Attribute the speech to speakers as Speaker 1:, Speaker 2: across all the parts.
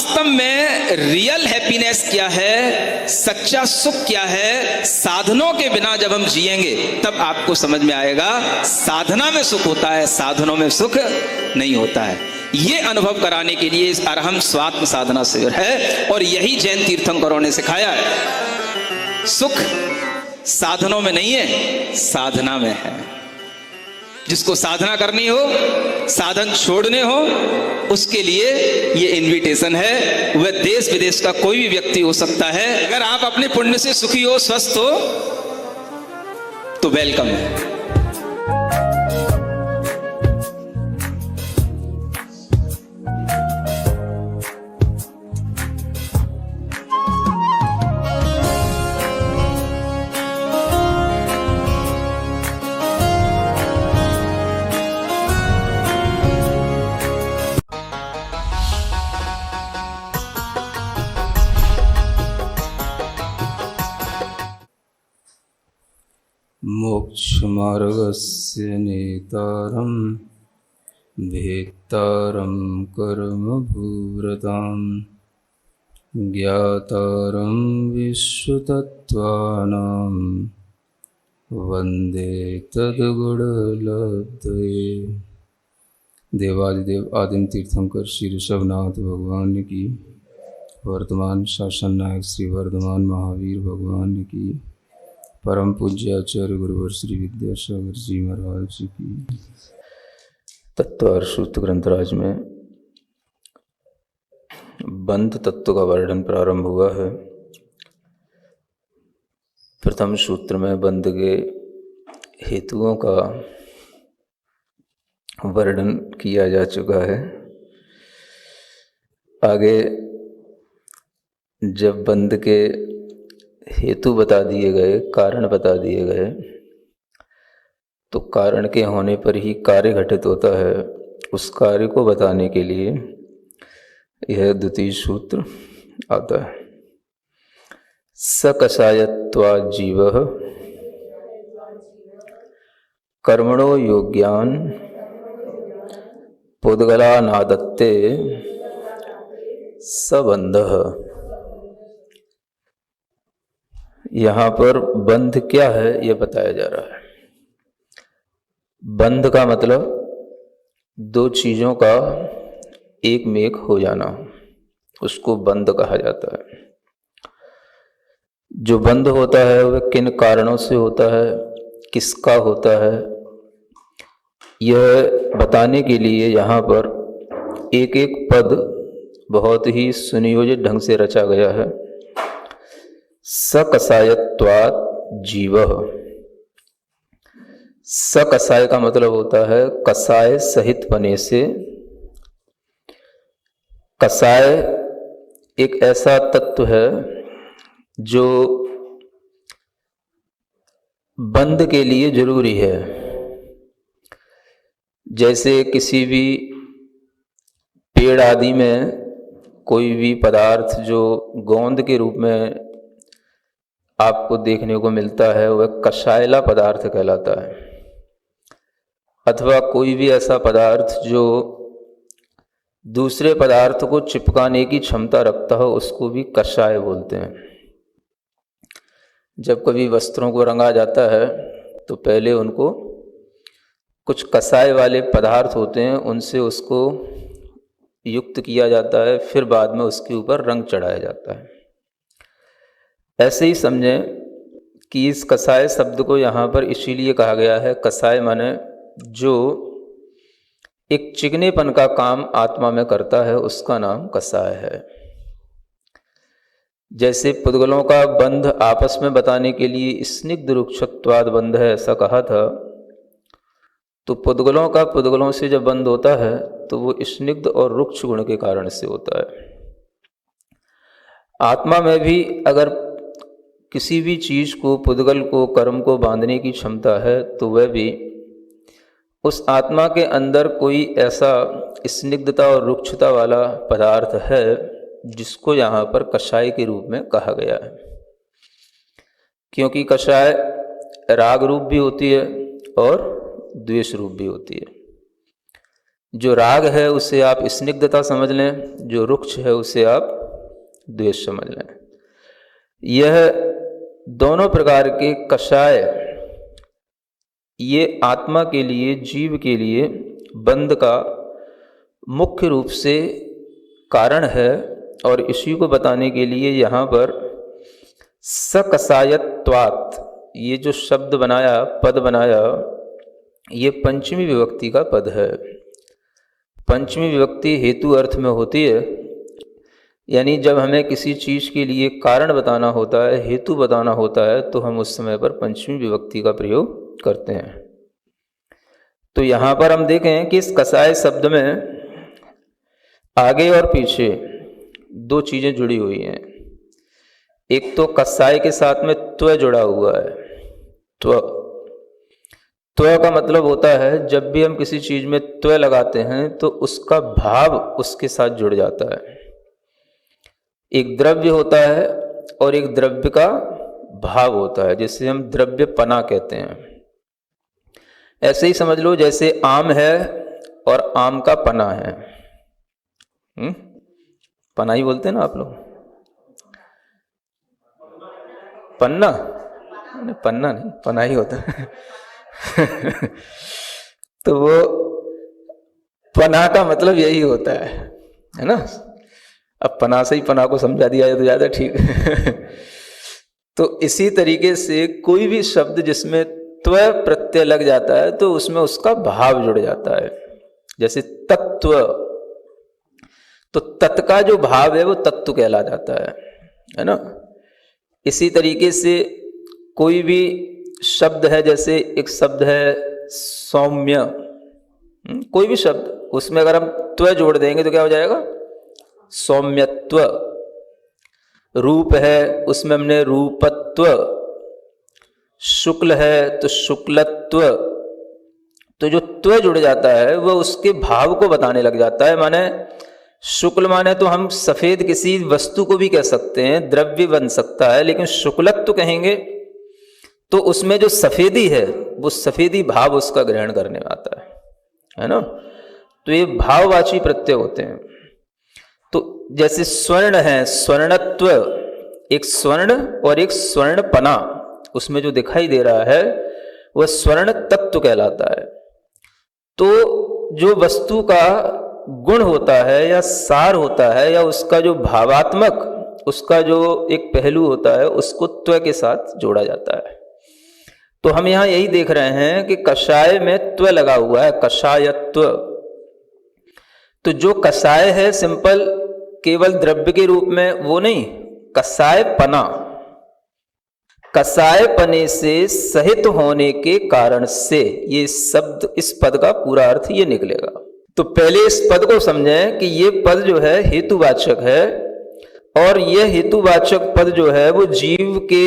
Speaker 1: वास्तव में real happiness क्या है, सच्चा सुख क्या है, साधनों के बिना जब हम जिएंगे तब आपको समझ में आएगा। साधना में सुख होता है, साधनों में सुख नहीं होता है। ये अनुभव कराने के लिए इस अरहम स्वात्म साधना शिविर है और यही जैन तीर्थंकरों ने सिखाया है। सुख साधनों में नहीं है, साधना में है। जिसको साधना करनी हो, साधन छोड़ने हो, उसके लिए ये इनविटेशन है। वह देश विदेश का कोई भी व्यक्ति हो सकता है। अगर आप अपने पुण्य से सुखी हो, स्वस्थ हो, तो वेलकम है।
Speaker 2: मोक्षमार्गस्य नेतारं भेत्तारं कर्मभूरतां ज्ञातारं विश्वतत्त्वानां वन्दे तद्गुणलब्धये। देवादिदेव आदिम तीर्थंकर श्री ऋषभनाथ भगवान की, वर्तमान शासन नायक श्री वर्धमान महावीर भगवान की, परम पूज्य आचार्य गुरुवर श्री विद्यासागर जी महाराज जी की। तत्वार सूत्र ग्रंथराज में बंध तत्व का वर्णन प्रारंभ हुआ है। प्रथम सूत्र में बंध के हेतुओं का वर्णन किया जा चुका है। आगे जब बंध के हेतु बता दिए गए, कारण बता दिए गए, तो कारण के होने पर ही कार्य घटित होता है। उस कार्य को बताने के लिए यह द्वितीय सूत्र आता है। सकषायत्वा जीवः कर्मणो योग्यान पुद्गलानादत्ते सबंधः। यहाँ पर बंध क्या है यह बताया जा रहा है। बंध का मतलब दो चीज़ों का एक में एक हो जाना, उसको बंध कहा जाता है। जो बंध होता है वह किन कारणों से होता है, किसका होता है, यह बताने के लिए यहाँ पर एक एक पद बहुत ही सुनियोजित ढंग से रचा गया है। सकषायत्वात् जीवः। सकषाय का मतलब होता है कषाय सहित पने से। कषाय एक ऐसा तत्व है जो बंध के लिए जरूरी है। जैसे किसी भी पेड़ आदि में कोई भी पदार्थ जो गोंद के रूप में आपको देखने को मिलता है वह कषायला पदार्थ कहलाता है। अथवा कोई भी ऐसा पदार्थ जो दूसरे पदार्थ को चिपकाने की क्षमता रखता हो उसको भी कषाय बोलते हैं। जब कभी वस्त्रों को रंगा जाता है तो पहले उनको कुछ कषाय वाले पदार्थ होते हैं, उनसे उसको युक्त किया जाता है, फिर बाद में उसके ऊपर रंग चढ़ाया जाता है। ऐसे ही समझें कि इस कषाय शब्द को यहाँ पर इसीलिए कहा गया है। कषाय माने जो एक चिकनेपन का काम आत्मा में करता है उसका नाम कषाय है। जैसे पुद्गलों का बंध आपस में बताने के लिए स्निग्ध रुक्षत्वाद बंध है ऐसा कहा था, तो पुद्गलों का पुद्गलों से जब बंध होता है तो वो स्निग्ध और रुक्ष गुण के कारण से होता है। आत्मा में भी अगर किसी भी चीज़ को, पुद्गल को, कर्म को बांधने की क्षमता है तो वह भी उस आत्मा के अंदर कोई ऐसा स्निग्धता और रुक्षता वाला पदार्थ है जिसको यहाँ पर कषाय के रूप में कहा गया है। क्योंकि कषाय राग रूप भी होती है और द्वेष रूप भी होती है। जो राग है उसे आप स्निग्धता समझ लें, जो रुक्ष है उसे आप द्वेष समझ लें। यह दोनों प्रकार के कषाय ये आत्मा के लिए, जीव के लिए बंध का मुख्य रूप से कारण है। और इसी को बताने के लिए यहाँ पर सकषायत्वात् ये जो शब्द बनाया, पद बनाया, ये पंचमी विभक्ति का पद है। पंचमी विभक्ति हेतु अर्थ में होती है, यानी जब हमें किसी चीज़ के लिए कारण बताना होता है, हेतु बताना होता है, तो हम उस समय पर पंचमी विभक्ति का प्रयोग करते हैं। तो यहाँ पर हम देखें कि इस कषाय शब्द में आगे और पीछे दो चीज़ें जुड़ी हुई हैं। एक तो कषाय के साथ में त्व जुड़ा हुआ है। त्व का मतलब होता है जब भी हम किसी चीज़ में त्व लगाते हैं तो उसका भाव उसके साथ जुड़ जाता है। एक द्रव्य होता है और एक द्रव्य का भाव होता है, जिसे हम द्रव्य पना कहते हैं। ऐसे ही समझ लो जैसे आम है और आम का पना है। पना ही बोलते हैं ना आप लोग? पन्ना? पन्ना नहीं, पना ही होता है। तो वो पना का मतलब यही होता है ना? अब पना से ही पना को समझा दिया जाए तो ज़्यादा ठीक है। तो इसी तरीके से कोई भी शब्द जिसमें त्व प्रत्यय लग जाता है तो उसमें उसका भाव जुड़ जाता है। जैसे तत्व, तो तत् का जो भाव है वो तत्व कहला जाता है ना? इसी तरीके से कोई भी शब्द है, जैसे एक शब्द है सौम्य, कोई भी शब्द, उसमें अगर हम त्व जोड़ देंगे तो क्या हो जाएगा? सौम्यत्व। रूप है, उसमें हमने रूपत्व। शुक्ल है तो शुक्लत्व। तो जो त्व जुड़ जाता है वह उसके भाव को बताने लग जाता है। माने शुक्ल माने तो हम सफेद किसी वस्तु को भी कह सकते हैं, द्रव्य बन सकता है, लेकिन शुक्लत्व कहेंगे तो उसमें जो सफेदी है वो सफेदी भाव उसका ग्रहण करने आता है ना? तो ये भाववाची प्रत्यय होते हैं। तो जैसे स्वर्ण है, स्वर्णत्व, एक स्वर्ण और एक स्वर्णपना, उसमें जो दिखाई दे रहा है वह स्वर्ण तत्व कहलाता है। तो जो वस्तु का गुण होता है या सार होता है या उसका जो भावात्मक, उसका जो एक पहलू होता है, उसको त्व के साथ जोड़ा जाता है। तो हम यहाँ यही देख रहे हैं कि कषाय में त्व लगा हुआ है, कषायत्व। तो जो कषाय है सिंपल केवल द्रव्य के रूप में वो नहीं, कषाय पना, कषाय पने से सहित होने के कारण से, ये शब्द, इस पद का पूरा अर्थ ये निकलेगा। तो पहले इस पद को समझें कि ये पद जो है हेतुवाचक है, और यह हेतुवाचक पद जो है वो जीव के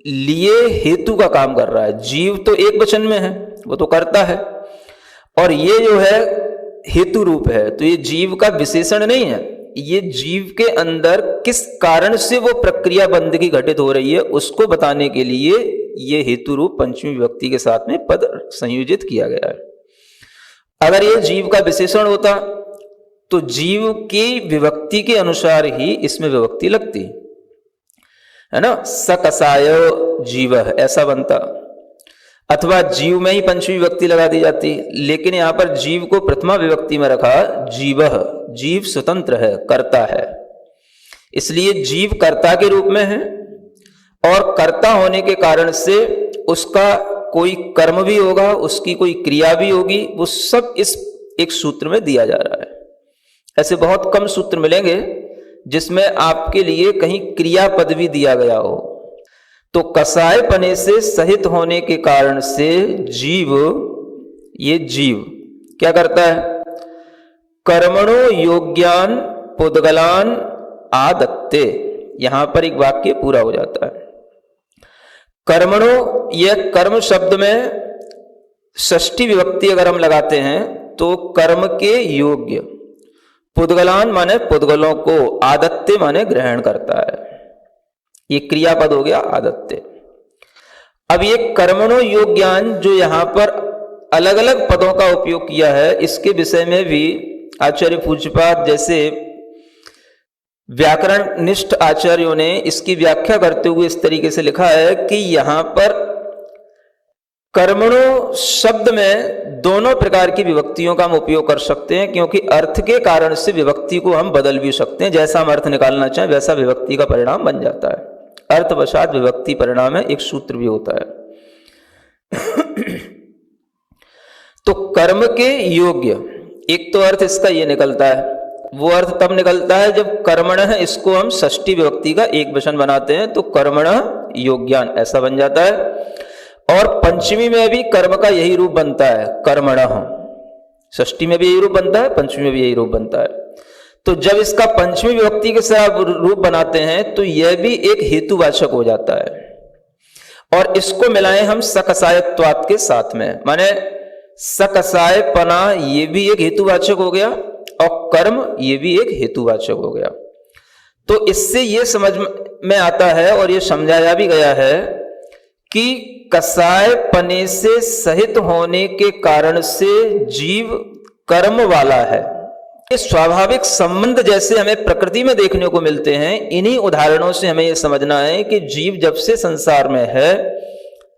Speaker 2: लिए हेतु का काम कर रहा है। जीव तो एक वचन में है, वो तो करता है, और ये जो है हेतु रूप है। तो ये जीव का विशेषण नहीं है, ये जीव के अंदर किस कारण से वो प्रक्रिया बंदगी घटित हो रही है उसको बताने के लिए ये हेतु रूप पंचमी विभक्ति के साथ में पद संयोजित किया गया है। अगर ये जीव का विशेषण होता तो जीव की विभक्ति के अनुसार ही इसमें विभक्ति लगती है ना? सकषाय जीव ऐसा बनता, अथवा जीव में ही पंचमी विभक्ति लगा दी जाती। लेकिन यहाँ पर जीव को प्रथमा विभक्ति में रखा, जीवः, जीव स्वतंत्र है, कर्ता है, इसलिए जीव कर्ता के रूप में है, और कर्ता होने के कारण से उसका कोई कर्म भी होगा, उसकी कोई क्रिया भी होगी, वो सब इस एक सूत्र में दिया जा रहा है। ऐसे बहुत कम सूत्र मिलेंगे जिसमें आपके लिए कहीं क्रियापद भी दिया गया हो। तो कषाय पने से सहित होने के कारण से जीव, ये जीव क्या करता है? कर्मणो योग्यान पुद्गलान आदत्ते। यहां पर एक वाक्य पूरा हो जाता है। कर्मणो, यह कर्म शब्द में षष्ठी विभक्ति अगर हम लगाते हैं तो कर्म के योग्य, पुद्गलान माने पुद्गलों को, आदत्ते माने ग्रहण करता है, ये क्रियापद हो गया आदत्ते। अब ये कर्मणो योग्यान जो यहां पर अलग अलग पदों का उपयोग किया है, इसके विषय में भी आचार्य पूज्यपाद जैसे व्याकरण निष्ठ आचार्यों ने इसकी व्याख्या करते हुए इस तरीके से लिखा है कि यहां पर कर्मणो शब्द में दोनों प्रकार की विभक्तियों का हम उपयोग कर सकते हैं, क्योंकि अर्थ के कारण से विभक्ति को हम बदल भी सकते हैं। जैसा हम अर्थ निकालना चाहें वैसा विभक्ति का परिणाम बन जाता है। अर्थवशात विभक्ति परिणाम है, एक सूत्र भी होता है। तो कर्म के योग्य एक तो अर्थ इसका ये निकलता है, वो अर्थ तब निकलता है जब कर्मणः इसको हम षष्ठी विभक्ति का एक वचन बनाते हैं तो कर्मणः योग्यान ऐसा बन जाता है। और पंचमी में भी कर्म का यही रूप बनता है, कर्मणः। षष्ठी में भी यही रूप बनता है, पंचमी में भी यही रूप बनता है। तो जब इसका पंचमी विभक्ति के साथ रूप बनाते हैं तो यह भी एक हेतुवाचक हो जाता है। और इसको मिलाएं हम सकसायत्वात् के साथ में, माने सकसायपना ये भी एक हेतुवाचक हो गया और कर्म ये भी एक हेतुवाचक हो गया। तो इससे ये समझ में आता है और ये समझाया भी गया है कि कसाय पने से सहित होने के कारण से जीव कर्म वाला है। ये स्वाभाविक संबंध जैसे हमें प्रकृति में देखने को मिलते हैं, इन्हीं उदाहरणों से हमें यह समझना है कि जीव जब से संसार में है,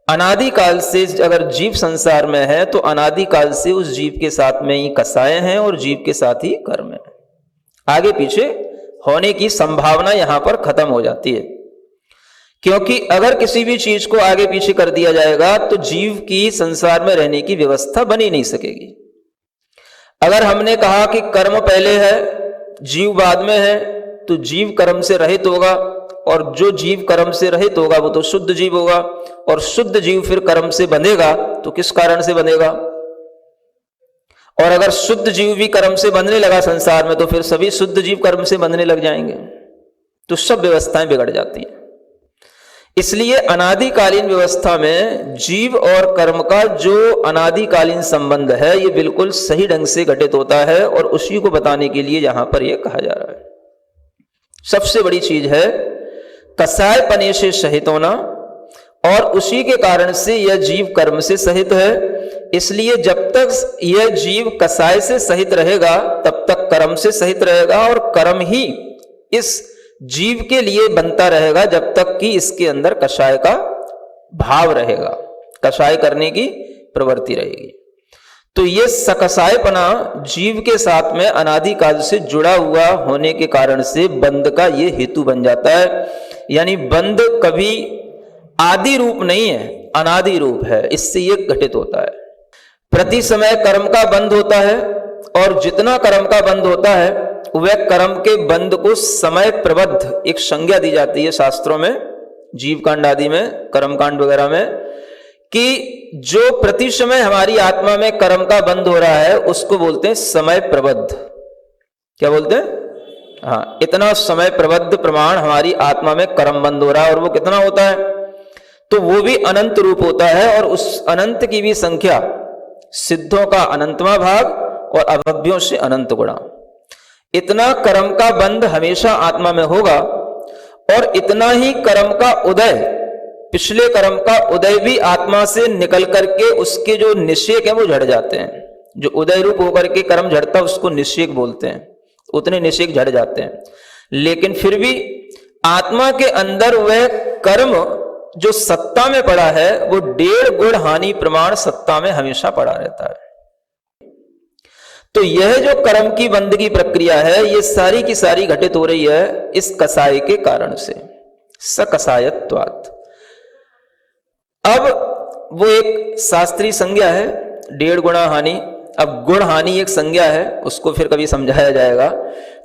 Speaker 2: अनादिकाल से अगर जीव संसार में है तो अनादिकाल से उस जीव के साथ में ही कसाय हैं और जीव के साथ ही कर्म है। आगे पीछे होने की संभावना यहां पर खत्म हो जाती है, क्योंकि अगर किसी भी चीज को आगे पीछे कर दिया जाएगा तो जीव की संसार में रहने की व्यवस्था बनी नहीं सकेगी। अगर हमने कहा कि कर्म पहले है जीव बाद में है तो जीव कर्म से रहित होगा, और जो जीव कर्म से रहित होगा वो तो शुद्ध जीव होगा, और शुद्ध जीव फिर कर्म से बंधेगा तो किस कारण से बंधेगा? और अगर शुद्ध जीव भी कर्म से बंधने लगा संसार में तो फिर सभी शुद्ध जीव कर्म से बंधने लग जाएंगे, तो सब व्यवस्थाएं बिगड़ जाती हैं। इसलिए अनादिकालीन व्यवस्था में जीव और कर्म का जो अनादिकालीन संबंध है ये बिल्कुल सही ढंग से घटित होता है, और उसी को बताने के लिए यहां पर यह कहा जा रहा है। सबसे बड़ी चीज है कसाय पने से सहित होना, और उसी के कारण से यह जीव कर्म से सहित है। इसलिए जब तक यह जीव कसाय से सहित रहेगा तब तक कर्म से सहित रहेगा, और कर्म ही इस जीव के लिए बनता रहेगा जब तक कि इसके अंदर कषाय का भाव रहेगा, कषाय करने की प्रवृत्ति रहेगी। तो ये सकसायपना जीव के साथ में अनादिकाल से जुड़ा हुआ होने के कारण से बंध का ये हेतु बन जाता है। यानी बंध कभी आदि रूप नहीं है, अनादि रूप है, इससे ये घटित होता है। प्रति समय कर्म का बंध होता है, और जितना कर्म का बंध होता है वह कर्म के बंध को समय प्रबद्ध एक संज्ञा दी जाती है शास्त्रों में, जीव कांड आदि में, कर्म कांड वगैरह में, कि जो प्रति समय हमारी आत्मा में कर्म का बंध हो रहा है उसको बोलते हैं समय प्रबद्ध। क्या बोलते हैं? हाँ, इतना समय प्रबद्ध प्रमाण हमारी आत्मा में कर्म बंध हो रहा है, और वो कितना होता है? तो वो भी अनंत रूप होता है, और उस अनंत की भी संख्या सिद्धों का अनंतवा भाग और अभव्यों से अनंत गुणा। इतना कर्म का बंध हमेशा आत्मा में होगा, और इतना ही कर्म का उदय, पिछले कर्म का उदय भी आत्मा से निकल करके उसके जो निषेक है वो झड़ जाते हैं। जो उदय रूप होकर के कर्म झड़ता है उसको निषेक बोलते हैं, उतने निषेक झड़ जाते हैं। लेकिन फिर भी आत्मा के अंदर वह कर्म जो सत्ता में पड़ा है वो 1.5 गुण हानि प्रमाण सत्ता में हमेशा पड़ा रहता है। तो यह जो कर्म की बंध की प्रक्रिया है ये सारी की सारी घटित हो रही है इस कसाय के कारण से, सकसायत्वात्। अब वो एक शास्त्रीय संज्ञा है 1.5 गुणा हानि। अब गुण हानि एक संज्ञा है, उसको फिर कभी समझाया जाएगा।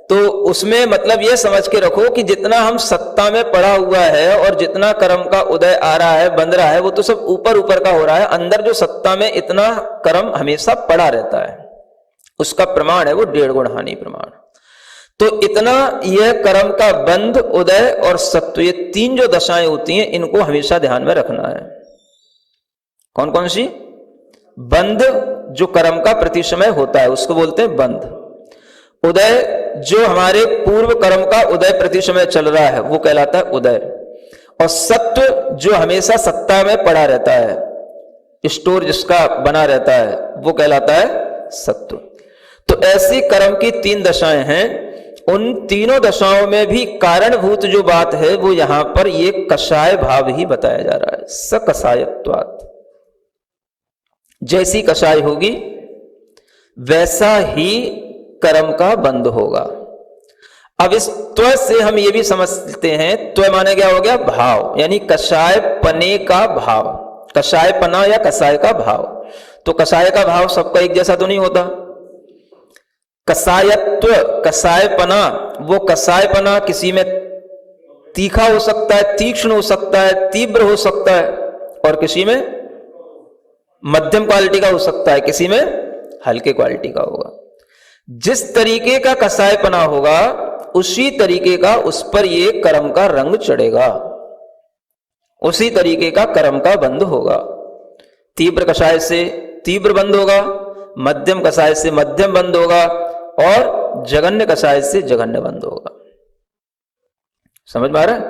Speaker 2: तो उसमें मतलब यह समझ के रखो कि जितना हम सत्ता में पड़ा हुआ है और जितना कर्म का उदय आ रहा है, बंध रहा है, वो तो सब ऊपर ऊपर का हो रहा है। अंदर जो सत्ता में इतना कर्म हमेशा पड़ा रहता है, उसका प्रमाण है वो 1.5 गुण हानि प्रमाण। तो इतना यह कर्म का बंध, उदय और सत्व, ये 3 जो दशाएं होती हैं इनको हमेशा ध्यान में रखना है। कौन कौन सी? बंध जो कर्म का प्रति समय होता है उसको बोलते हैं बंध। उदय जो हमारे पूर्व कर्म का उदय प्रति समय चल रहा है वो कहलाता है उदय। और सत्व जो हमेशा सत्ता में पड़ा रहता है, स्टोर जिसका बना रहता है वो कहलाता है सत्व। तो ऐसी कर्म की 3 दशाएं हैं। उन तीनों दशाओं में भी कारणभूत जो बात है वो यहां पर ये कषाय भाव ही बताया जा रहा है। सकषायत्वात्, जैसी कषाय होगी वैसा ही कर्म का बंध होगा। अब इस त्व से हम ये भी समझते हैं, त्व माने क्या हो गया? भाव, यानी कषाय पने का भाव, कषाय पना या कषाय का भाव। तो कषाय का भाव सबका एक जैसा तो नहीं होता। कषायत्व, कषायपना, वो कषायपना किसी में तीखा हो सकता है, तीक्ष्ण हो सकता है, तीव्र हो सकता है, और किसी में मध्यम क्वालिटी का हो सकता है, किसी में हल्के क्वालिटी का होगा। जिस तरीके का कषायपना होगा उसी तरीके का उस पर ये कर्म का रंग चढ़ेगा, उसी तरीके का कर्म का बंध होगा। तीव्र कषाय से तीव्र बंध होगा, मध्यम कषाय से मध्यम बंध होगा, और जघन्य कषाय से जघन्य बंध होगा। समझ में आ रहा है?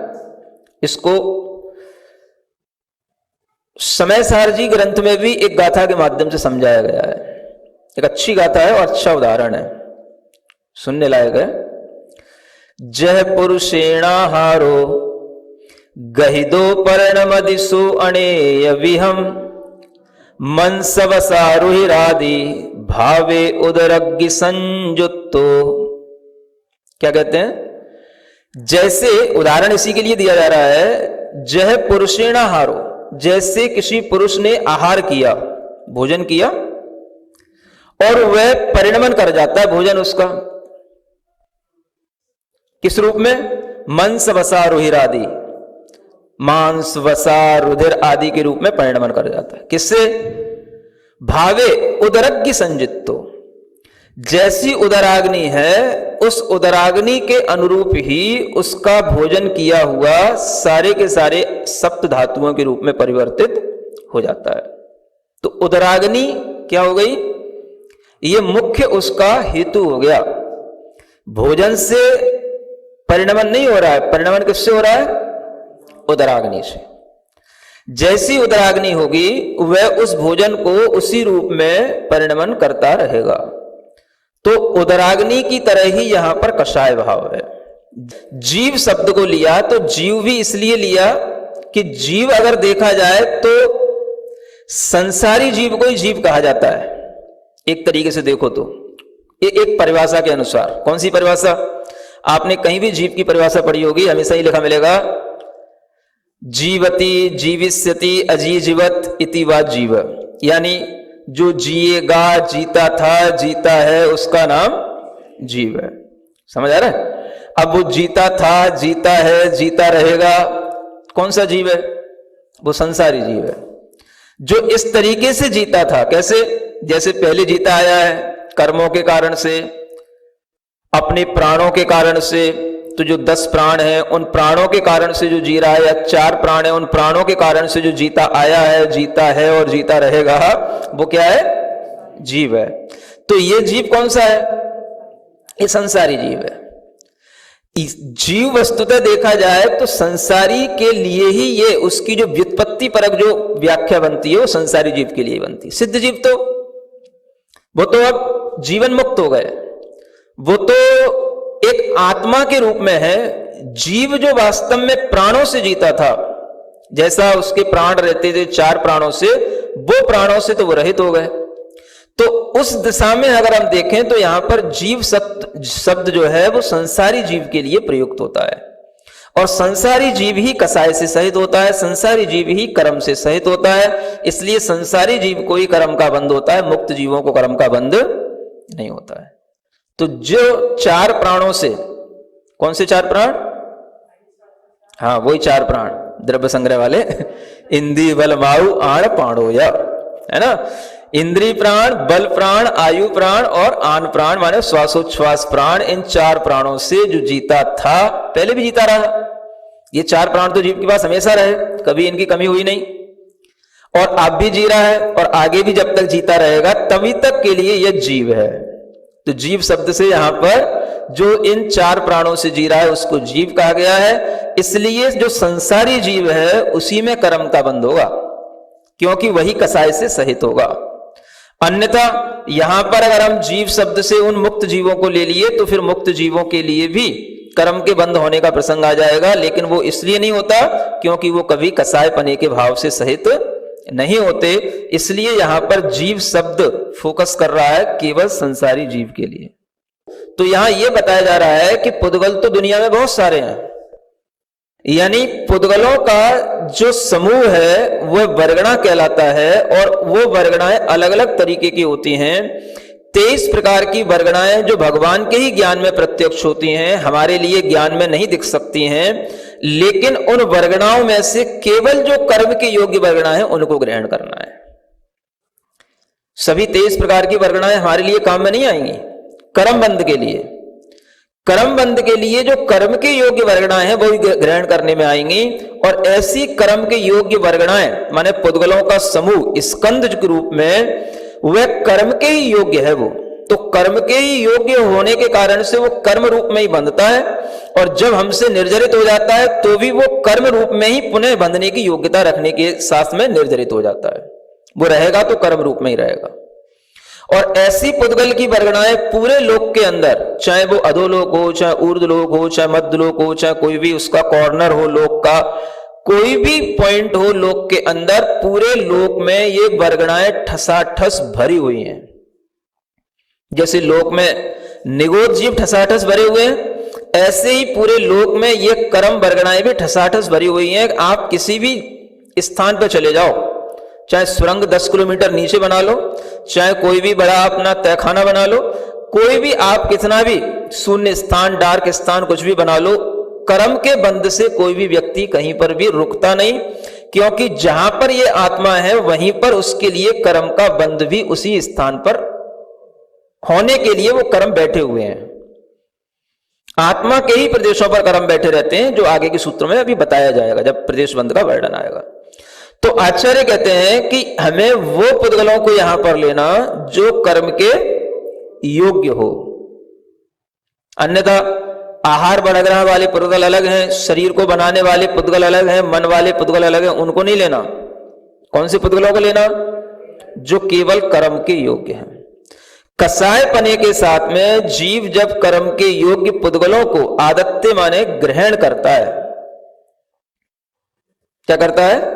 Speaker 2: इसको समयसार जी ग्रंथ में भी एक गाथा के माध्यम से समझाया गया है। एक अच्छी गाथा है और अच्छा उदाहरण है, सुनने लायक है। जह पुरुषेणाहारो गहिदो पर्णमदिसु अणेय विहम मनसवसारुहिरादि भावे उदरग्नि संयुक्तो। क्या कहते हैं? जैसे, उदाहरण इसी के लिए दिया जा रहा है, जह पुरुषेणाहारो, जैसे किसी पुरुष ने आहार किया, भोजन किया, और वह परिणमन कर जाता है भोजन उसका, किस रूप में? मंस वसा रुधिर आदि, मांस वसा रुधिर आदि के रूप में परिणमन कर जाता है। किससे? भावे उदरग्नि संजितो, जैसी उदराग्नि है उस उदराग्नि के अनुरूप ही उसका भोजन किया हुआ सारे के सारे सप्त धातुओं के रूप में परिवर्तित हो जाता है। तो उदराग्नि क्या हो गई? ये मुख्य उसका हेतु हो गया। भोजन से परिणमन नहीं हो रहा है, परिणमन किससे हो रहा है? उदराग्नि से। जैसी उदराग्नि होगी वह उस भोजन को उसी रूप में परिणमन करता रहेगा। तो उदराग्नि की तरह ही यहां पर कषाय भाव है। जीव शब्द को लिया तो जीव भी इसलिए लिया कि जीव अगर देखा जाए तो संसारी जीव को ही जीव कहा जाता है। एक तरीके से देखो तो ये एक परिभाषा के अनुसार। कौन सी परिभाषा? आपने कहीं भी जीव की परिभाषा पढ़ी होगी, हमेशा ही लिखा मिलेगा जीवति जीविष्यति अजीजीवत इति वा जीव, यानी जो जिएगा, जीता था, जीता है, उसका नाम जीव है। समझ आ रहा है? अब वो जीता था, जीता है, जीता रहेगा, कौन सा जीव है? वो संसारी जीव है, जो इस तरीके से जीता था। कैसे? जैसे पहले जीता आया है कर्मों के कारण से, अपने प्राणों के कारण से। तो जो 10 प्राण हैं उन प्राणों के कारण से जो जी रहा है, या 4 प्राण है उन प्राणों के कारण से जो जीता आया है, जीता है और जीता रहेगा, वो क्या है? जीव है। तो ये जीव कौन सा है? ये संसारी जीव है। जीव वस्तुतः देखा जाए तो संसारी के लिए ही ये, उसकी जो व्युत्पत्ति परक जो व्याख्या बनती है वो संसारी जीव के लिए बनती है। सिद्ध जीव तो वो तो अब जीवन मुक्त हो गए, वो तो एक आत्मा के रूप में है। जीव जो वास्तव में प्राणों से जीता था, जैसा उसके प्राण रहते थे 4 प्राणों से, वो प्राणों से तो वो रहित हो गए। तो उस दिशा में अगर हम देखें तो यहां पर जीव शब्द जो है वो संसारी जीव के लिए प्रयुक्त होता है। और संसारी जीव ही कसाय से सहित होता है, संसारी जीव ही कर्म से सहित होता है। इसलिए संसारी जीव को ही कर्म का बंध होता है, मुक्त जीवों को कर्म का बंध नहीं होता है। तो जो 4 प्राणों से, कौन से 4 प्राण? हाँ, वही 4 प्राण द्रव्य संग्रह वाले इंद्रिय बल वायु आण प्राणो, या है ना? इंद्रिय प्राण, बल प्राण, आयु प्राण और आन प्राण माने श्वासोच्छ्वास प्राण। इन 4 प्राणों से जो जीता था, पहले भी जीता रहा। ये 4 प्राण तो जीव के पास हमेशा रहे, कभी इनकी कमी हुई नहीं, और आप भी जी रहा है और आगे भी जब तक जीता रहेगा तभी तक के लिए यह जीव है। तो जीव शब्द से यहां पर जो इन 4 प्राणों से जी रहा है उसको जीव कहा गया है। इसलिए जो संसारी जीव है उसी में कर्म का बंध होगा। क्योंकि वही कसाय से सहित होगा। अन्यथा यहां पर अगर हम जीव शब्द से उन मुक्त जीवों को ले लिए तो फिर मुक्त जीवों के लिए भी कर्म के बंद होने का प्रसंग आ जाएगा, लेकिन वो इसलिए नहीं होता क्योंकि वो कभी कसाय पने के भाव से सहित नहीं होते। इसलिए यहां पर जीव शब्द फोकस कर रहा है केवल संसारी जीव के लिए। तो यहां यह बताया जा रहा है कि पुद्गल तो दुनिया में बहुत सारे हैं, यानी पुद्गलों का जो समूह है वह वर्गणा कहलाता है, और वो वर्गणाएं अलग अलग तरीके की होती हैं। 23 प्रकार की वर्गणाएं जो भगवान के ही ज्ञान में प्रत्यक्ष होती हैं, हमारे लिए ज्ञान में नहीं दिख सकती हैं, लेकिन उन वर्गणाओं में से केवल जो कर्म के योग्य वर्गणा है उनको ग्रहण करना है। सभी 23 प्रकार की वर्गणाएं हमारे लिए काम में नहीं आएंगी। कर्म बंध के लिए, कर्म बंध के लिए जो कर्म के योग्य वर्गणाएं हैं वो ग्रहण करने में आएंगी। और ऐसी कर्म के योग्य वर्गणाएं माने पुद्गलों का समूह स्कंद के रूप में वह कर्म के ही योग्य है। वो तो कर्म के ही योग्य होने के कारण से वो कर्म रूप में ही बंधता है, और जब हमसे निर्जरित हो जाता है तो भी वो कर्म रूप में ही पुनः बंधने की योग्यता रखने के साथ में निर्जरित हो जाता है। वो रहेगा तो कर्म रूप में ही रहेगा। और ऐसी पुद्गल की वर्गणाएं पूरे लोक के अंदर, चाहे वो अधोलोक हो, चाहे ऊर्ध्वलोक हो, चाहे मध्यलोक हो, चाहे कोई भी उसका कॉर्नर हो लोक का, कोई भी पॉइंट हो लोक के अंदर, पूरे लोक में ये वर्गणाएं ठसाठस भरी हुई हैं। जैसे लोक में निगोद जीव ठसाठस भरे हुए हैं, ऐसे ही पूरे लोक में ये कर्म वर्गणाएं भी ठसाठस भरी हुई हैं। आप किसी भी स्थान पर चले जाओ, चाहे सुरंग 10 किलोमीटर नीचे बना लो, चाहे कोई भी बड़ा अपना तहखाना बना लो, कोई भी आप कितना भी शून्य स्थान, डार्क स्थान कुछ भी बना लो, कर्म के बंध से कोई भी व्यक्ति कहीं पर भी रुकता नहीं, क्योंकि जहां पर ये आत्मा है वहीं पर उसके लिए कर्म का बंध भी उसी स्थान पर होने के लिए वो कर्म बैठे हुए हैं। आत्मा के ही प्रदेशों पर कर्म बैठे रहते हैं, जो आगे के सूत्र में अभी बताया जाएगा जब प्रदेश बंध का वर्णन आएगा। तो आचार्य कहते हैं कि हमें वो पुद्गलों को यहां पर लेना जो कर्म के योग्य हो। अन्यथा आहार बड़ग्रह वाले पुद्गल अलग हैं, शरीर को बनाने वाले पुद्गल अलग हैं, मन वाले पुद्गल अलग हैं, उनको नहीं लेना। कौन से पुद्गलों को लेना? जो केवल कर्म के योग्य हैं। कसाय पने के साथ में जीव जब कर्म के योग्य पुद्गलों को आदत्य माने ग्रहण करता है, क्या करता है?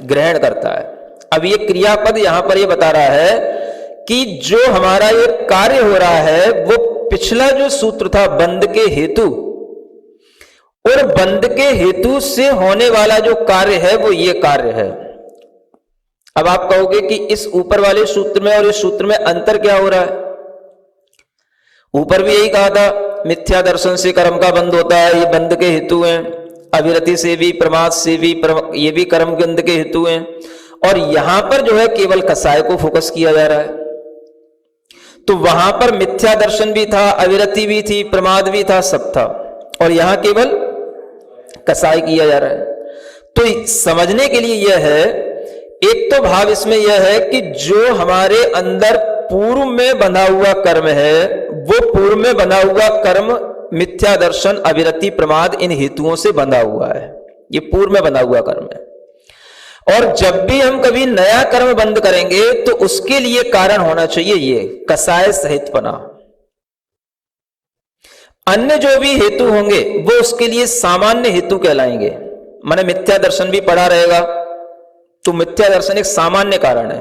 Speaker 2: ग्रहण करता है। अब ये क्रियापद यहां पर ये बता रहा है कि जो हमारा ये कार्य हो रहा है वो पिछला जो सूत्र था बंध के हेतु, और बंध के हेतु से होने वाला जो कार्य है वो ये कार्य है। अब आप कहोगे कि इस ऊपर वाले सूत्र में और इस सूत्र में अंतर क्या हो रहा है? ऊपर भी यही कहा था, मिथ्या दर्शन से कर्म का बंध होता है, ये बंध के हेतु हैं। अविरति से भी, प्रमाद से भी, ये भी कर्म बंध के हेतु हैं। और यहां पर जो है केवल कसाय को फोकस किया जा रहा है। तो वहां पर मिथ्या दर्शन भी था, अविरति भी थी, प्रमाद भी था, सब था, और यहां केवल कसाय किया जा रहा है। तो समझने के लिए यह है, एक तो भाव इसमें यह है कि जो हमारे अंदर पूर्व में बंधा हुआ कर्म है, वो पूर्व में बंधा हुआ कर्म मिथ्या दर्शन, अविरति, प्रमाद इन हेतुओं से बंधा हुआ है। ये पूर्व में बंधा हुआ कर्म है। और जब भी हम कभी नया कर्म बंद करेंगे तो उसके लिए कारण होना चाहिए ये कसाय सहितपना। अन्य जो भी हेतु होंगे वो उसके लिए सामान्य हेतु कहलाएंगे। माने मिथ्या दर्शन भी पड़ा रहेगा तो मिथ्या दर्शन एक सामान्य कारण है।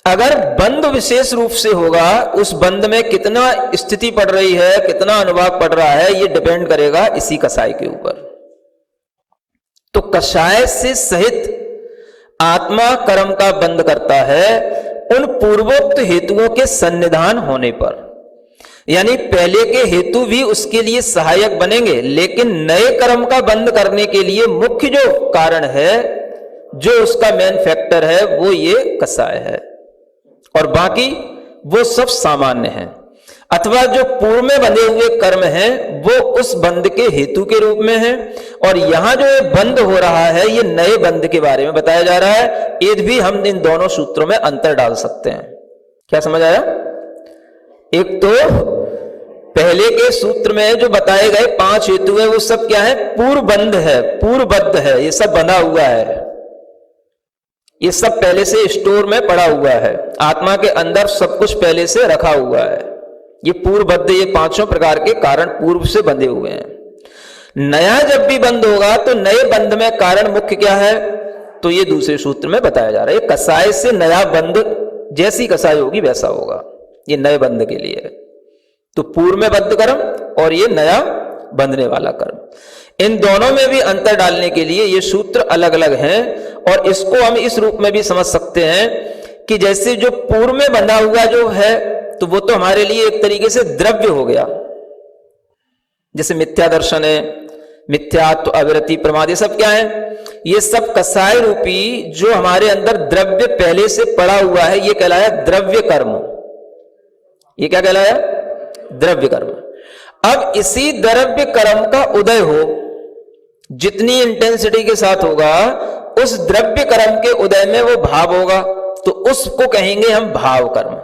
Speaker 2: अगर बंध विशेष रूप से होगा, उस बंध में कितना स्थिति पड़ रही है, कितना अनुभाग पड़ रहा है, ये डिपेंड करेगा इसी कसाय के ऊपर। तो कसाय से सहित आत्मा कर्म का बंध करता है उन पूर्वोक्त हेतुओं के सन्निधान होने पर। यानी पहले के हेतु भी उसके लिए सहायक बनेंगे, लेकिन नए कर्म का बंध करने के लिए मुख्य जो कारण है, जो उसका मेन फैक्टर है, वो ये कसाय है, और बाकी वो सब सामान्य है। अथवा जो पूर्व में बंधे हुए कर्म हैं वो उस बंध के हेतु के रूप में है, और यहां जो बंध हो रहा है ये नए बंध के बारे में बताया जा रहा है। ये भी हम इन दोनों सूत्रों में अंतर डाल सकते हैं। क्या समझ आया? एक तो पहले के सूत्र में जो बताए गए 5 हेतु है वो सब क्या है? पूर्व बंध है, पूर्वबद्ध है, ये सब बंधा हुआ है। ये सब पहले से स्टोर में पड़ा हुआ है, आत्मा के अंदर सब कुछ पहले से रखा हुआ है। ये पूर्वबद्ध, ये पांचों प्रकार के कारण पूर्व से बंधे हुए हैं। नया जब भी बंद होगा तो नए बंध में कारण मुख्य क्या है, तो ये दूसरे सूत्र में बताया जा रहा है। कसाय से नया बंध, जैसी कसाय होगी वैसा होगा, ये नए बंध के लिए है। तो पूर्व में बद्ध कर्म और ये नया बंधने वाला कर्म, इन दोनों में भी अंतर डालने के लिए ये सूत्र अलग अलग हैं। और इसको हम इस रूप में भी समझ सकते हैं कि जैसे जो पूर्व में बंधा हुआ जो है, तो वो तो हमारे लिए एक तरीके से द्रव्य हो गया। जैसे मिथ्या दर्शन है, मिथ्यात्व, अविरति, प्रमाद, ये सब क्या है, ये सब कसाय रूपी जो हमारे अंदर द्रव्य पहले से पड़ा हुआ है, ये कहलाया द्रव्य कर्म। ये क्या कहलाया, द्रव्य कर्म। अब इसी द्रव्य कर्म का उदय हो, जितनी इंटेंसिटी के साथ होगा, उस द्रव्य कर्म के उदय में वो भाव होगा, तो उसको कहेंगे हम भाव कर्म।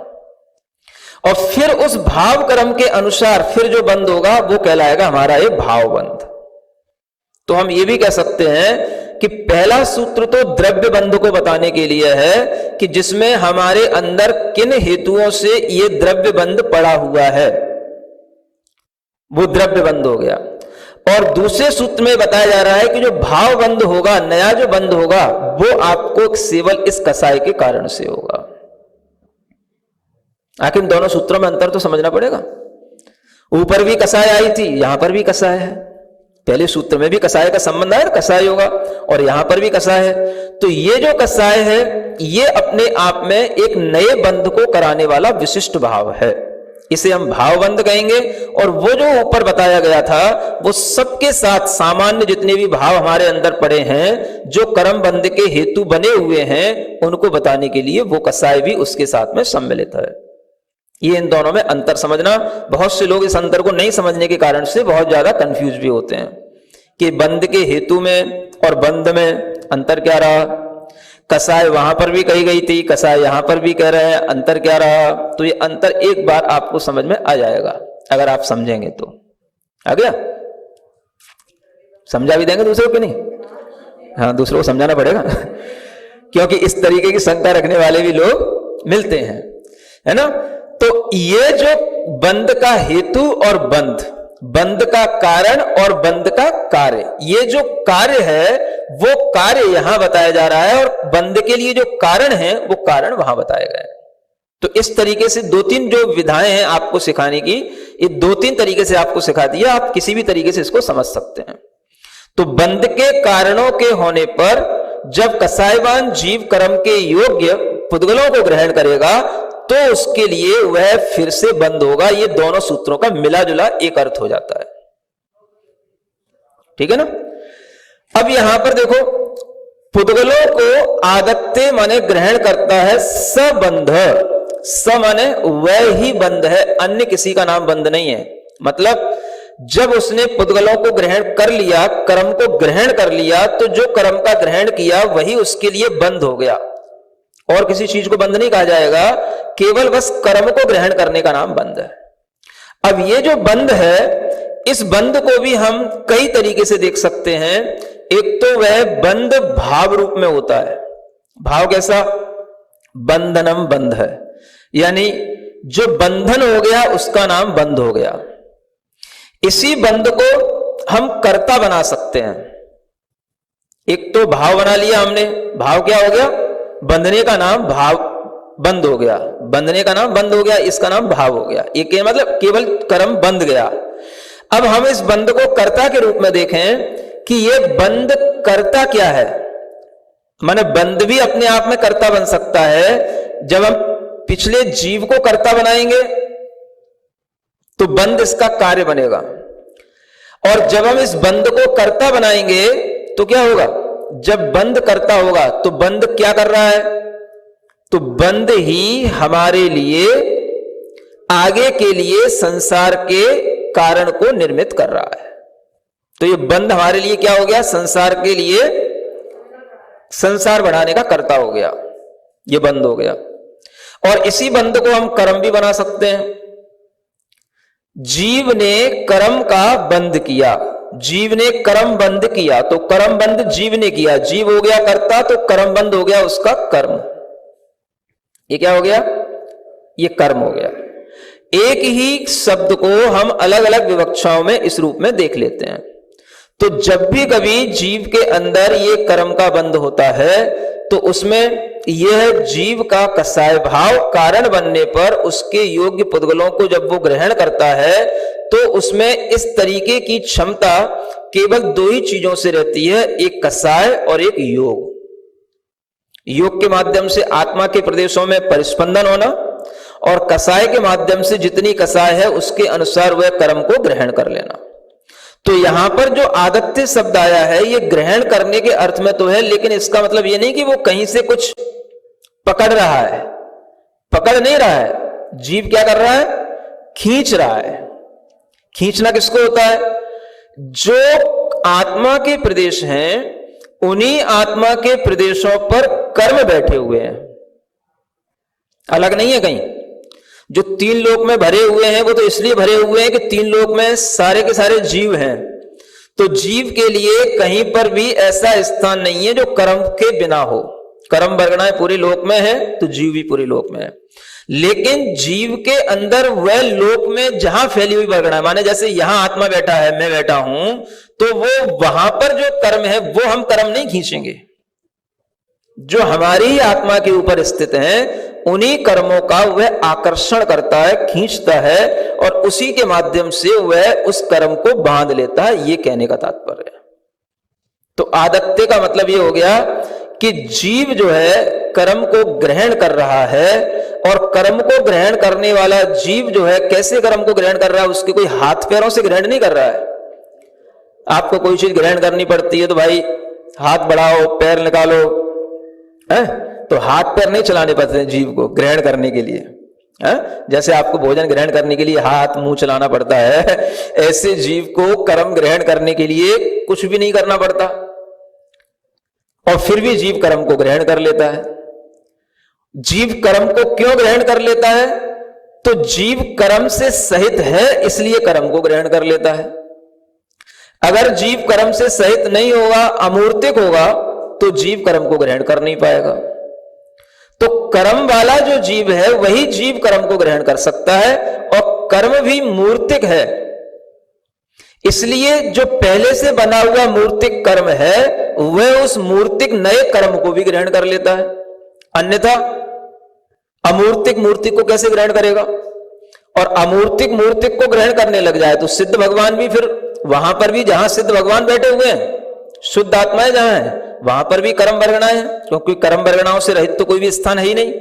Speaker 2: और फिर उस भाव कर्म के अनुसार फिर जो बंध होगा वो कहलाएगा हमारा ये भाव बंध। तो हम ये भी कह सकते हैं कि पहला सूत्र तो द्रव्य बंध को बताने के लिए है कि जिसमें हमारे अंदर किन हेतुओं से ये द्रव्य बंध पड़ा हुआ है, वो द्रव्य बंध हो गया। और दूसरे सूत्र में बताया जा रहा है कि जो भाव बंध होगा, नया जो बंध होगा, वो आपको केवल इस कसाय के कारण से होगा। आखिर इन दोनों सूत्रों में अंतर तो समझना पड़ेगा। ऊपर भी कसाय आई थी, यहां पर भी कसाय है। पहले सूत्र में भी कसाय का संबंध है, कसाय होगा, और यहां पर भी कसाय है। तो ये जो कसाय है, ये अपने आप में एक नए बंध को कराने वाला विशिष्ट भाव है, इसे हम भाव बंध कहेंगे। और वो जो ऊपर बताया गया था, वो सबके साथ सामान्य जितने भी भाव हमारे अंदर पड़े हैं, जो कर्म बंध के हेतु बने हुए हैं, उनको बताने के लिए वो कसाय भी उसके साथ में सम्मिलित है। ये इन दोनों में अंतर समझना, बहुत से लोग इस अंतर को नहीं समझने के कारण से बहुत ज्यादा कंफ्यूज भी होते हैं कि बंध के हेतु में और बंध में अंतर क्या रहा। कसाय वहां पर भी कही गई थी, कसाय यहां पर भी कह रहे हैं, अंतर क्या रहा। तो ये अंतर एक बार आपको समझ में आ जाएगा अगर आप समझेंगे तो। आ गया, समझा भी देंगे दूसरों को नहीं? हाँ, दूसरों को समझाना पड़ेगा क्योंकि इस तरीके की शंका रखने वाले भी लोग मिलते हैं, है ना। तो ये जो बंध का हेतु और बंध, बंध का कारण और बंध का कार्य, ये जो कार्य है वो कार्य यहां बताया जा रहा है, और बंध के लिए जो कारण है वो कारण वहां बताए गए। तो इस तरीके से दो तीन जो विधाएं हैं आपको सिखाने की, ये दो तीन तरीके से आपको सिखा दिया, आप किसी भी तरीके से इसको समझ सकते हैं। तो बंध के कारणों के होने पर जब कसायवान जीव कर्म के योग्य पुद्गलों को ग्रहण करेगा, तो उसके लिए वह फिर से बंद होगा। ये दोनों सूत्रों का मिला जुला एक अर्थ हो जाता है, ठीक है ना। अब यहां पर देखो, पुद्गलों को आगत्य माने ग्रहण करता है सबंध, स माने वह ही बंध है, अन्य किसी का नाम बंध नहीं है। मतलब जब उसने पुद्गलों को ग्रहण कर लिया, कर्म को ग्रहण कर लिया, तो जो कर्म का ग्रहण किया वही उसके लिए बंध हो गया, और किसी चीज को बंध नहीं कहा जाएगा, केवल बस कर्म को ग्रहण करने का नाम बंध है। अब ये जो बंध है, इस बंध को भी हम कई तरीके से देख सकते हैं। एक तो वह बंध भाव रूप में होता है। भाव कैसा? बंधनम बंध है, यानी जो बंधन हो गया उसका नाम बंध हो गया। इसी बंध को हम कर्ता बना सकते हैं। एक तो भाव बना लिया हमने, भाव क्या हो गया? बंधने का नाम भाव बंद हो गया, बंधने का नाम बंद हो गया, इसका नाम भाव हो गया। एक मतलब केवल कर्म बंध गया। अब हम इस बंध को कर्ता के रूप में देखें कि ये बंध कर्ता क्या है। माने बंध भी अपने आप में कर्ता बन सकता है। जब हम पिछले जीव को कर्ता बनाएंगे तो बंध इसका कार्य बनेगा, और जब हम इस बंध को कर्ता बनाएंगे तो क्या होगा? जब बंध कर्ता होगा तो बंध क्या कर रहा है? तो बंध ही हमारे लिए आगे के लिए संसार के कारण को निर्मित कर रहा है। तो ये बंध हमारे लिए क्या हो गया? संसार के लिए संसार बढ़ाने का कर्ता हो गया, ये बंध हो गया। और इसी बंध को हम कर्म भी बना सकते हैं। जीव ने कर्म का बंध किया, जीव ने कर्म बंद किया तो कर्म बंद जीव ने किया, जीव हो गया कर्ता तो कर्म बंद हो गया उसका कर्म। ये क्या हो गया? ये कर्म हो गया। एक ही शब्द को हम अलग अलग विवक्षाओं में इस रूप में देख लेते हैं। तो जब भी कभी जीव के अंदर ये कर्म का बंध होता है तो उसमें यह जीव का कसाय भाव कारण बनने पर उसके योग्य पुद्गलों को जब वो ग्रहण करता है तो उसमें इस तरीके की क्षमता केवल दो ही चीजों से रहती है, एक कसाय और एक योग। योग के माध्यम से आत्मा के प्रदेशों में परिस्पंदन होना और कसाय के माध्यम से जितनी कसाय है उसके अनुसार वह कर्म को ग्रहण कर लेना। तो यहां पर जो आदत्य शब्द आया है ये ग्रहण करने के अर्थ में तो है, लेकिन इसका मतलब ये नहीं कि वो कहीं से कुछ पकड़ रहा है, पकड़ नहीं रहा है। जीव क्या कर रहा है? खींच रहा है। खींचना किसको होता है? जो आत्मा के प्रदेश हैं उन्हीं आत्मा के प्रदेशों पर कर्म बैठे हुए हैं, अलग नहीं है कहीं। जो तीन लोक में भरे हुए हैं वो तो इसलिए भरे हुए हैं कि तीन लोक में सारे के सारे जीव हैं। तो जीव के लिए कहीं पर भी ऐसा स्थान नहीं है जो कर्म के बिना हो। कर्म वर्गणाएं पूरे लोक में है तो जीव भी पूरे लोक में है, लेकिन जीव के अंदर वह लोक में जहां फैली हुई वर्गणाएं, माने जैसे यहां आत्मा बैठा है, मैं बैठा हूं, तो वो वहां पर जो कर्म है वो हम कर्म नहीं खींचेंगे। जो हमारी आत्मा के ऊपर स्थित है उन्हीं कर्मों का वह आकर्षण करता है, खींचता है और उसी के माध्यम से वह उस कर्म को बांध लेता है। ये कहने का तात्पर्य है। तो आदत्य का मतलब ये हो गया कि जीव जो है कर्म को ग्रहण कर रहा है और कर्म को ग्रहण करने वाला जीव जो है कैसे कर्म को ग्रहण कर रहा है? उसके कोई हाथ पैरों से ग्रहण नहीं कर रहा है। आपको कोई चीज ग्रहण करनी पड़ती है तो भाई हाथ बढ़ाओ, पैर निकालो, है? तो हाथ पैर नहीं चलाने पड़ते हैं जीव को ग्रहण करने के लिए, है? जैसे आपको भोजन ग्रहण करने के लिए हाथ मुंह चलाना पड़ता है, ऐसे जीव को कर्म ग्रहण करने के लिए कुछ भी नहीं करना पड़ता और फिर भी जीव कर्म को ग्रहण कर लेता है। जीव कर्म को क्यों ग्रहण कर लेता है? तो जीव कर्म से सहित है इसलिए कर्म को ग्रहण कर लेता है। अगर जीव कर्म से सहित नहीं होगा, अमूर्तिक होगा, तो जीव कर्म को ग्रहण कर नहीं पाएगा। तो कर्म वाला जो जीव है वही जीव कर्म को ग्रहण कर सकता है और कर्म भी मूर्तिक है, इसलिए जो पहले से बना हुआ मूर्तिक कर्म है वह उस मूर्तिक नए कर्म को भी ग्रहण कर लेता है। अन्यथा अमूर्तिक मूर्तिक को कैसे ग्रहण करेगा? और अमूर्तिक मूर्तिक को ग्रहण करने लग जाए तो सिद्ध भगवान भी फिर वहां पर भी जहां सिद्ध भगवान बैठे हुए हैं, शुद्ध आत्माएं जहां है वहां पर भी कर्म वर्गणाएं हैं, क्योंकि कर्म वर्गणाओं से रहित तो कोई भी स्थान है ही नहीं।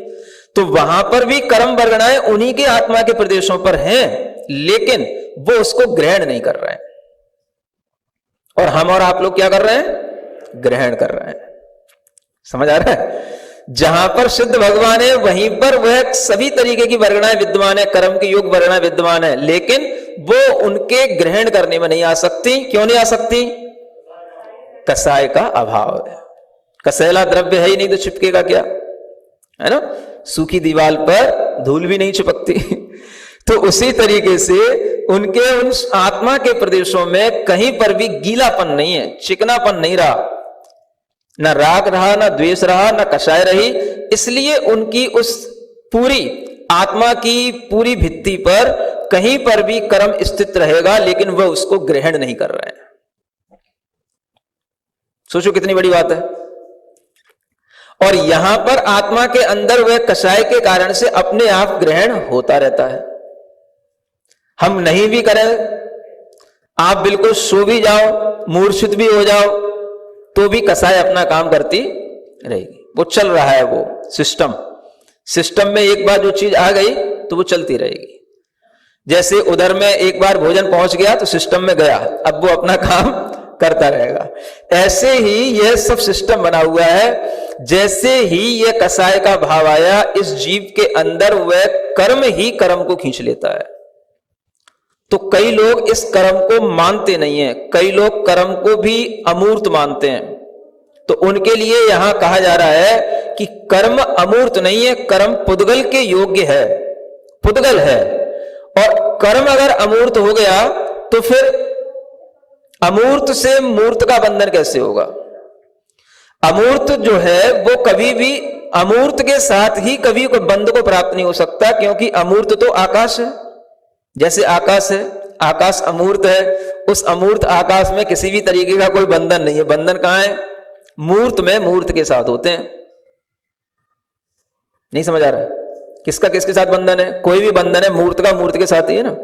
Speaker 2: तो वहां पर भी कर्म वर्गणाएं उन्हीं के आत्मा के प्रदेशों पर हैं, लेकिन वो उसको ग्रहण नहीं कर रहे हैं। और हम और आप लोग क्या कर रहे हैं? ग्रहण कर रहे हैं। समझ आ रहा है? जहां पर सिद्ध भगवान है वहीं पर वह सभी तरीके की वर्गणाएं विद्यमान है, कर्म की योग वर्गणाएं विद्यमान है, लेकिन वो उनके ग्रहण करने में नहीं आ सकती। क्यों नहीं आ सकती? कसाय का अभाव है। कसैला द्रव्य है ही नहीं तो चिपकेगा क्या, है ना? सूखी दीवार पर धूल भी नहीं चिपकती। तो उसी तरीके से उनके उन आत्मा के प्रदेशों में कहीं पर भी गीलापन नहीं है, चिकनापन नहीं रहा, ना राग रहा, ना द्वेष रहा, ना कषाय रही। इसलिए उनकी उस पूरी आत्मा की पूरी भित्ति पर कहीं पर भी कर्म स्थित रहेगा, लेकिन वह उसको ग्रहण नहीं कर रहे हैं। सोचो कितनी बड़ी बात है। और यहां पर आत्मा के अंदर वह कषाय के कारण से अपने आप ग्रहण होता रहता है। हम नहीं भी करें, आप बिल्कुल सो भी जाओ, मूर्छित भी हो जाओ, तो भी कसाय अपना काम करती रहेगी। वो चल रहा है, वो सिस्टम में एक बार जो चीज आ गई तो वो चलती रहेगी। जैसे उधर में एक बार भोजन पहुंच गया तो सिस्टम में गया, अब वो अपना काम करता रहेगा। ऐसे ही यह सब सिस्टम बना हुआ है। जैसे ही यह कसाय का भाव आया इस जीव के अंदर, वह कर्म ही कर्म को खींच लेता है। तो कई लोग इस कर्म को मानते नहीं है, कई लोग कर्म को भी अमूर्त मानते हैं। तो उनके लिए यहां कहा जा रहा है कि कर्म अमूर्त नहीं है, कर्म पुद्गल के योग्य है, पुद्गल है। और कर्म अगर अमूर्त हो गया तो फिर अमूर्त से मूर्त का बंधन कैसे होगा? अमूर्त जो है वो कभी भी अमूर्त के साथ ही कभी कोई बंध को प्राप्त नहीं हो सकता, क्योंकि अमूर्त तो आकाश है। जैसे आकाश है, आकाश अमूर्त है, उस अमूर्त आकाश में किसी भी तरीके का कोई बंधन नहीं है। बंधन कहां है? मूर्त में मूर्त के साथ होते हैं। नहीं समझ आ रहा है? किसका किसके साथ बंधन है? कोई भी बंधन है मूर्त का मूर्त के साथ ही है ना।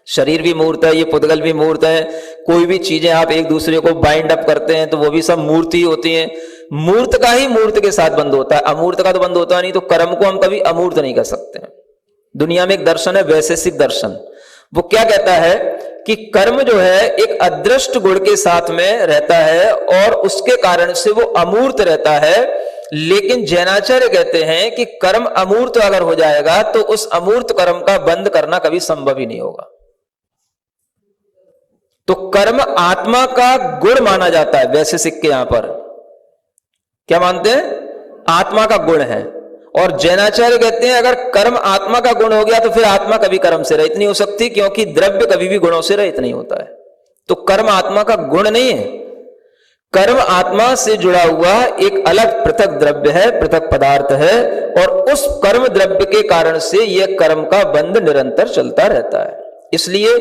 Speaker 2: शरीर भी मूर्त है, ये पुद्गल भी मूर्त है। कोई भी चीजें आप एक दूसरे को बाइंड अप करते हैं तो वो भी सब मूर्त ही होती हैं। मूर्त का ही मूर्त के साथ बंध होता है, अमूर्त का तो बंध होता नहीं। तो कर्म को हम कभी अमूर्त नहीं कर सकते हैं। दुनिया में एक दर्शन है वैशेषिक दर्शन, वो क्या कहता है कि कर्म जो है एक अदृष्ट गुण के साथ में रहता है और उसके कारण से वो अमूर्त रहता है। लेकिन जैनाचार्य कहते हैं कि कर्म अमूर्त अगर हो जाएगा तो उस अमूर्त कर्म का बंद करना कभी संभव ही नहीं होगा। तो कर्म आत्मा का गुण माना जाता है। वैशेषिक के यहां पर क्या मानते हैं? आत्मा का गुण है। और जैनाचार्य कहते हैं अगर कर्म आत्मा का गुण हो गया तो फिर आत्मा कभी कर्म से रहित नहीं हो सकती, क्योंकि द्रव्य कभी भी गुणों से रहित नहीं होता है। तो कर्म आत्मा का गुण नहीं है, कर्म आत्मा से जुड़ा हुआ एक अलग पृथक द्रव्य है, पृथक पदार्थ है। और उस कर्म द्रव्य के कारण से यह कर्म का बंध निरंतर चलता रहता है। इसलिए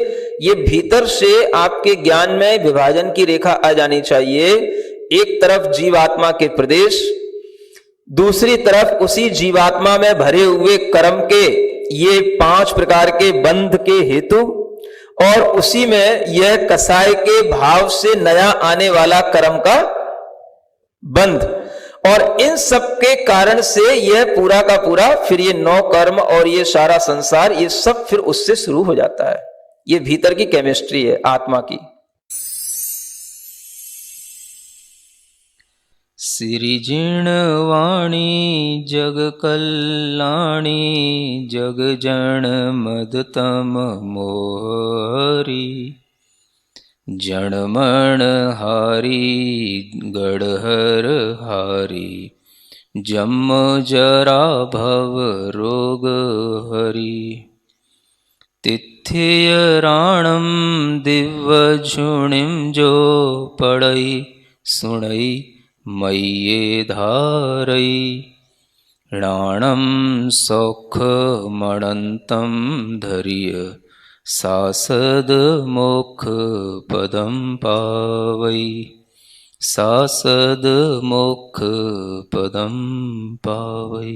Speaker 2: ये भीतर से आपके ज्ञान में विभाजन की रेखा आ जानी चाहिए। एक तरफ जीवात्मा के प्रदेश, दूसरी तरफ उसी जीवात्मा में भरे हुए कर्म के ये 5 प्रकार के बंध के हेतु, और उसी में यह कसाय के भाव से नया आने वाला कर्म का बंध। और इन सब के कारण से यह पूरा का पूरा फिर ये 9 कर्म और ये सारा संसार, ये सब फिर उससे शुरू हो जाता है। ये भीतर की केमिस्ट्री है आत्मा की।
Speaker 3: सिरिजिणवाणी जग कल्याणी जग जन मदतम मोहरी जनमण हारी गढ़हर हारी जम जरा भव रोग हरि तिथ्य राणम दिव्य झुणिम जो पड़ई सुणई मय्ये धारई राणम सौख मणंतम धैर्य सासद मोक्ष पदम पावई सासद मोक्ष पदम पावई।